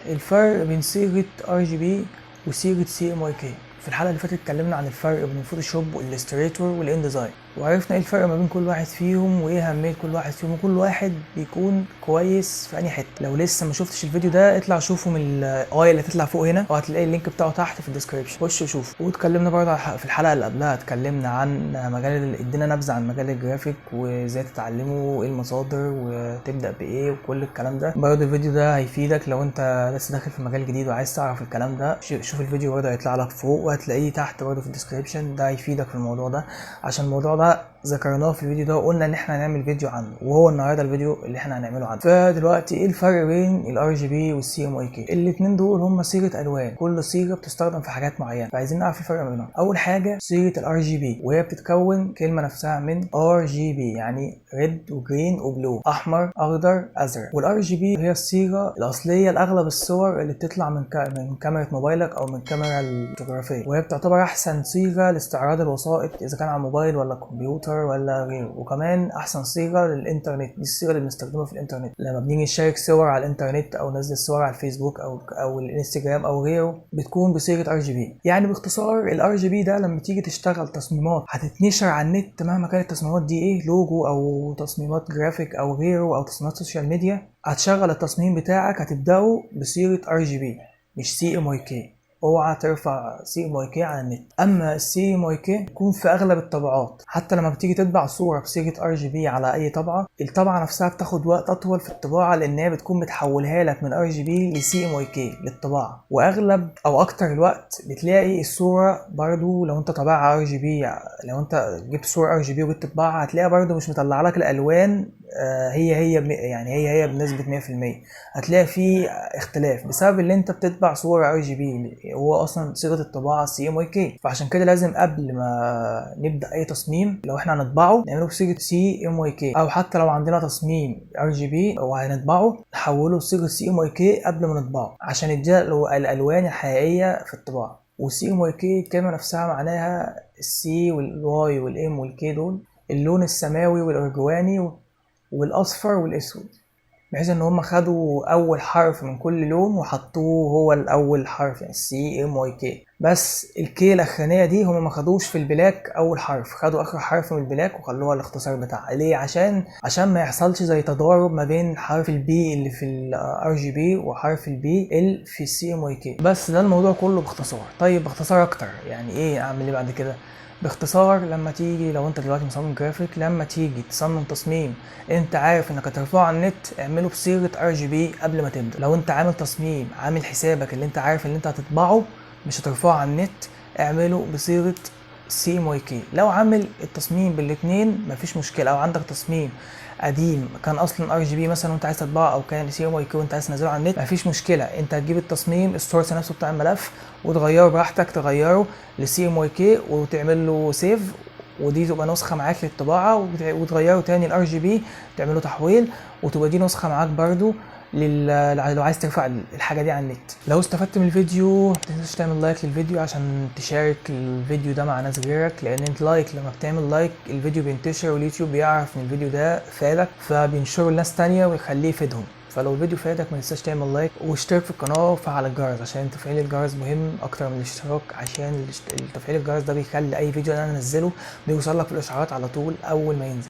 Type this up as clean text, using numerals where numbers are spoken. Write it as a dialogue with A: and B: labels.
A: الفرق بين صيغة Rgb وصيغة Cmyk. في الحلقة اللي فاتت اتكلمنا عن الفرق بين الفوتوشوب والإلستريتور والانديزاين، وعرفنا ايه الفرق ما بين كل واحد فيهم وايه اهمية كل واحد فيهم وكل واحد بيكون كويس في انهي حتة. لو لسه ما شفتش الفيديو ده اطلع شوفه من الاي اللي هتطلع فوق هنا، وهتلاقي اللينك بتاعه تحت في الديسكريبشن، خش وشوف. واتكلمنا برضه في الحلقة اللي قبلها اتكلمنا عن ادينا نبذة عن مجال الجرافيك وازاي تتعلمه وايه المصادر وتبدأ بايه وكل الكلام ده. برضه الفيديو ده هيفيدك لو انت لسه داخل في مجال جديد وعايز تعرف الكلام ده. شوف الفيديو برضه هيطلع لك فوق وهتلاقيه تحت برضه في الديسكريبشن، ده هيفيدك في الموضوع ده، عشان الموضوع ده ذكرناه في الفيديو ده وقلنا ان احنا هنعمل فيديو عنه، وهو النهارده الفيديو اللي احنا هنعمله عنه. فدلوقتي ايه الفرق بين ال Rgb وال Cmyk؟ الاتنين دول هما صيغه الوان، كل صيغه بتستخدم في حاجات معينه، فعايزين نعرف الفرق ما بينهم. اول حاجه صيغه ال Rgb، وهي بتتكون كلمه نفسها من Rgb، يعني ريد وجرين وبلو، احمر اخضر ازرق. وال Rgb هي الصيغه الاصليه لاغلب الصور اللي بتطلع من كاميرا موبايلك او من كاميرا الفوتوغرافيه، وهي بتعتبر احسن صيغه لاستعراض الوسائط اذا كان على الموبايل ولا كمبيوتر ولا غيره، وكمان احسن صيغه للانترنت. دي الصيغه اللي بنستخدمها في الانترنت لما بنيجي نشارك صور على الانترنت او ننزل صور على الفيسبوك او الانستاجرام او غيره، بتكون بصيغه Rgb. يعني باختصار ال Rgb ده لما تيجي تشتغل تصميمات هتتنشر على النت مهما كانت التصميمات دي ايه، لوجو او تصميمات جرافيك او غيره او تصميمات سوشيال ميديا، هتشغل التصميم بتاعك هتبداه بصيغه Rgb مش Cmyk. اوعى ترفع Cmyk على النت. اما Cmyk يكون في اغلب الطبعات، حتى لما بتيجي تطبع صوره بصيغه Rgb على اي طبعه، الطبعه نفسها بتاخد وقت اطول في الطباعه لان هي بتكون بتحولها لك من Rgb ل Cmyk للطباعه. واغلب او اكتر الوقت بتلاقي الصوره برضو لو انت طابعها Rgb، لو انت جبت صوره Rgb وجيت تطبعها هتلاقيها برضو مش مطلع لك الالوان هي بنسبه 100%. هتلاقي في اختلاف بسبب اللي انت بتطبع صوره Rgb، هو اصلا صيغه الطباعه Cmyk. فعشان كده لازم قبل ما نبدا اي تصميم لو احنا هنطبعه نعمله بصيغه Cmyk، او حتى لو عندنا تصميم Rgb وهنطبعه نحوله لصيغه Cmyk قبل ما نطبعه عشان يدينا الالوان الحقيقيه في الطباعه. والCmyk الكلمه نفسها معناها السي والواي والام والكي، دول اللون السماوي والارجواني والاصفر والاسود، بحيث ان هم خدوا اول حرف من كل لون وحطوه هو الاول حرف، يعني Cmyk. بس الكي الاخرانيه دي هم ما خدوش في البلاك اول حرف، خدوا اخر حرف من البلاك وخلوها الاختصار بتاعها. ليه؟ عشان ما يحصلش زي تضارب ما بين حرف البي اللي في ال Rgb وحرف البي اللي في Cmyk. بس ده الموضوع كله باختصار. طيب باختصار اكتر، يعني ايه اعمل ايه بعد كده؟ باختصار، لما تيجي لو انت دلوقتي مصمم جرافيك، لما تيجي تصمم تصميم انت عارف انك هترفعه على النت، اعمله بصيغه Rgb قبل ما تبدا. لو انت عامل تصميم عامل حسابك اللي انت عارف اللي انت هتطبعه مش هترفعه على النت، اعمله بصيغه Cmyk. لو عامل التصميم بالاثنين مفيش مشكله، او عندك تصميم قديم كان اصلا Rgb مثلا وانت عايز تطبعه، او كان Cmyk وانت عايز تنزله على النت، مفيش مشكله. انت هتجيب التصميم السورس نفسه بتاع الملف وتغيره براحتك، تغيره لCmyk وتعمل له سيف، ودي تبقى نسخه معاك للطباعه، وتغيره تاني Rgb تعمله تحويل، وتبقى دي نسخه معاك برضو لو عايز ترفع الحاجه دي على النت. لو استفدت من الفيديو متنساش تعمل لايك للفيديو عشان تشارك الفيديو ده مع ناس غيرك، لان انت لما بتعمل لايك الفيديو بينتشر واليوتيوب بيعرف ان الفيديو ده فادك فبينشره لناس تانية ويخليه يفيدهم. فلو الفيديو فادك ما تنساش تعمل لايك واشترك في القناه وفعل الجرس، عشان تفعيل الجرس مهم اكتر من الاشتراك، عشان تفعيل الجرس ده بيخلي اي فيديو انا انزله بيوصل لك في الاشعارات على طول اول ما ينزل.